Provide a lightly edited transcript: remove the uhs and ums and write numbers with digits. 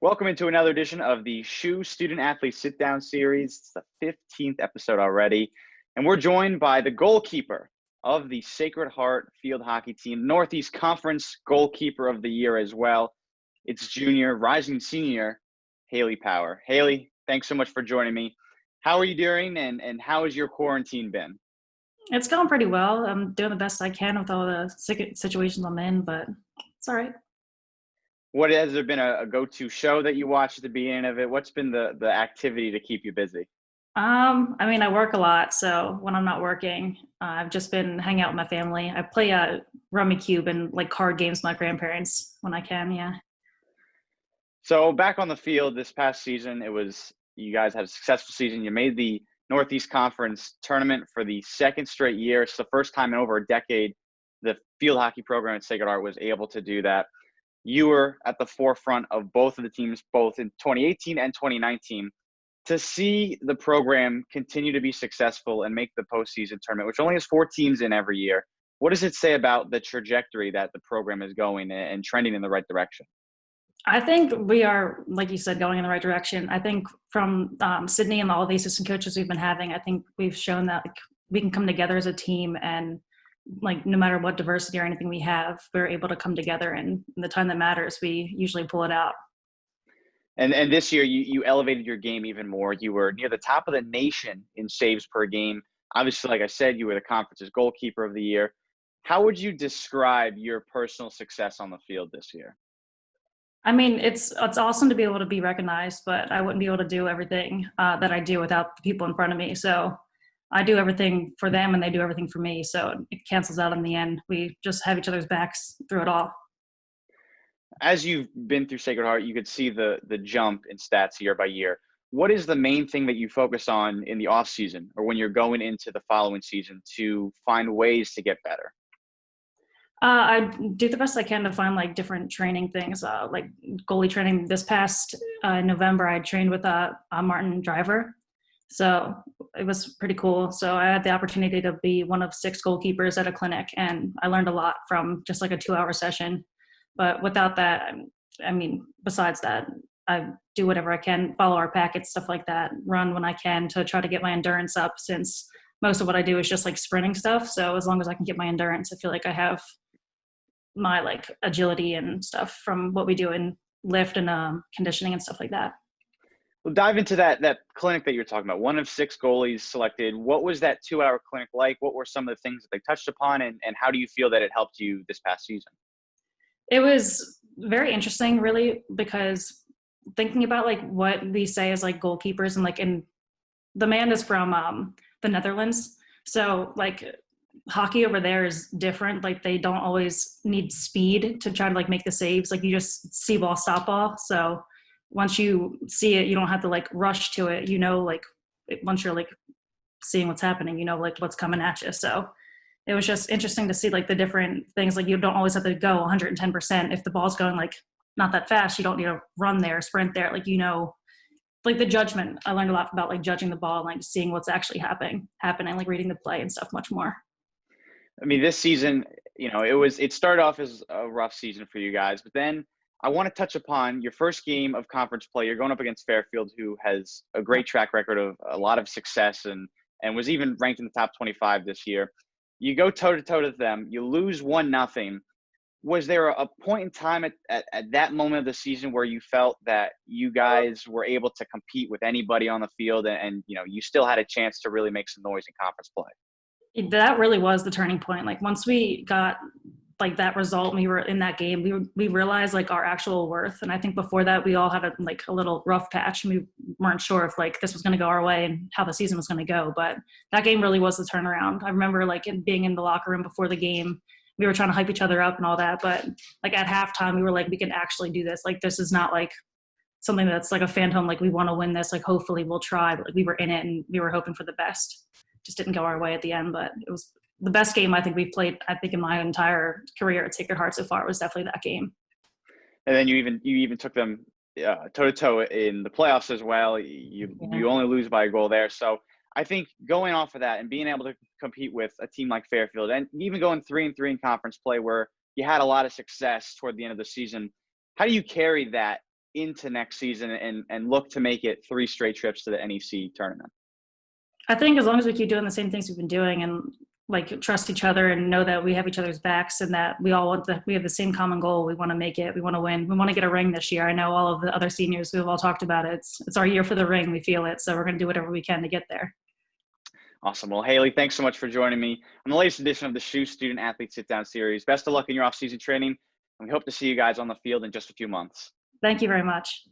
Welcome into another edition of the SHU Student Athlete Sit Down Series. It's the 15th episode already, and we're joined by the goalkeeper of the Sacred Heart Field Hockey Team, Northeast Conference Goalkeeper of the Year as well. It's junior, rising senior, Hailey Power. Hailey, thanks so much for joining me. How are you doing, and how has your quarantine been? It's going pretty well. I'm doing the best I can with all the situations I'm in, but it's all right. What has there been a go-to show that you watched at the beginning of it? What's been the activity to keep you busy? I work a lot, so when I'm not working, I've just been hanging out with my family. I play Rummy Cube and like card games with my grandparents when I can. Yeah. So back on the field this past season, you guys had a successful season. You made the Northeast Conference tournament for the second straight year. It's the first time in over a decade the field hockey program at Sacred Heart was able to do that. You were at the forefront of both of the teams, both in 2018 and 2019. To see the program continue to be successful and make the postseason tournament, which only has 4 teams in every year, what does it say about the trajectory that the program is going and trending in the right direction? I think we are, like you said, going in the right direction. I think from Sydney and all the assistant coaches we've been having, I think we've shown that we can come together as a team and like no matter what diversity or anything we have, we're able to come together, and in the time that matters, we usually pull it out. And this year, you elevated your game even more. You were near the top of the nation in saves per game. Obviously, like I said, you were the conference's goalkeeper of the year. How would you describe your personal success on the field this year? I mean, it's awesome to be able to be recognized, but I wouldn't be able to do everything that I do without the people in front of me. So I do everything for them, and they do everything for me. So it cancels out in the end. We just have each other's backs through it all. As you've been through Sacred Heart, you could see the jump in stats year by year. What is the main thing that you focus on in the off season or when you're going into the following season to find ways to get better? I do the best I can to find like different training things, like goalie training. This past November, I trained with Martin Driver, so it was pretty cool. So I had the opportunity to be one of 6 goalkeepers at a clinic, and I learned a lot from just like a 2-hour session. But without that, I mean, besides that, I do whatever I can, follow our packets, stuff like that, run when I can to try to get my endurance up, since most of what I do is just like sprinting stuff. So as long as I can get my endurance, I feel like I have my like agility and stuff from what we do in lift and conditioning and stuff like that. We'll dive into that clinic that you're talking about. One of 6 goalies selected. What was that 2-hour clinic like? What were some of the things that they touched upon, and how do you feel that it helped you this past season? It was very interesting, really, because thinking about like what we say as like goalkeepers, and like the man is from the Netherlands, so like hockey over there is different. Like they don't always need speed to try to like make the saves. Like you just see ball, stop ball. So once you see it, you don't have to like rush to it. Like once you're like seeing what's happening, like what's coming at you. So it was just interesting to see like the different things. Like you don't always have to go 110%. If the ball's going like not that fast, you don't need to run there, sprint there. Like, like the judgment. I learned a lot about like judging the ball, like seeing what's actually happening, like reading the play and stuff much more. I mean, this season, it started off as a rough season for you guys, but then I want to touch upon your first game of conference play. You're going up against Fairfield, who has a great track record of a lot of success and was even ranked in the top 25 this year. You go toe-to-toe to them. You lose 1-0. Was there a point in time at that moment of the season where you felt that you guys were able to compete with anybody on the field and you still had a chance to really make some noise in conference play? That really was the turning point. Like once we got like that result, we were in that game, we realized like our actual worth. And I think before that, we all had a little rough patch, and we weren't sure if like this was going to go our way and how the season was going to go. But that game really was the turnaround. I remember like being in the locker room before the game, we were trying to hype each other up and all that. But like at halftime, we were like, we can actually do this. Like this is not like something that's like a phantom. Like we want to win this. Like hopefully we'll try. But like, we were in it, and we were hoping for the best. Just didn't go our way at the end, but it was the best game I think we've played, I think, in my entire career at Sacred Heart so far. Was definitely that game. And then you even took them toe-to-toe in the playoffs as well. You only lose by a goal there. So I think going off of that and being able to compete with a team like Fairfield, and even going 3-3 in conference play where you had a lot of success toward the end of the season, how do you carry that into next season and look to make it 3 straight trips to the NEC tournament? I think as long as we keep doing the same things we've been doing and like trust each other and know that we have each other's backs and that we have the same common goal. We want to make it. We want to win. We want to get a ring this year. I know all of the other seniors who have all talked about it. It's our year for the ring. We feel it. So we're going to do whatever we can to get there. Awesome. Well, Hailey, thanks so much for joining me on the latest edition of the SHU Student Athlete Sit Down Series. Best of luck in your off-season training, and we hope to see you guys on the field in just a few months. Thank you very much.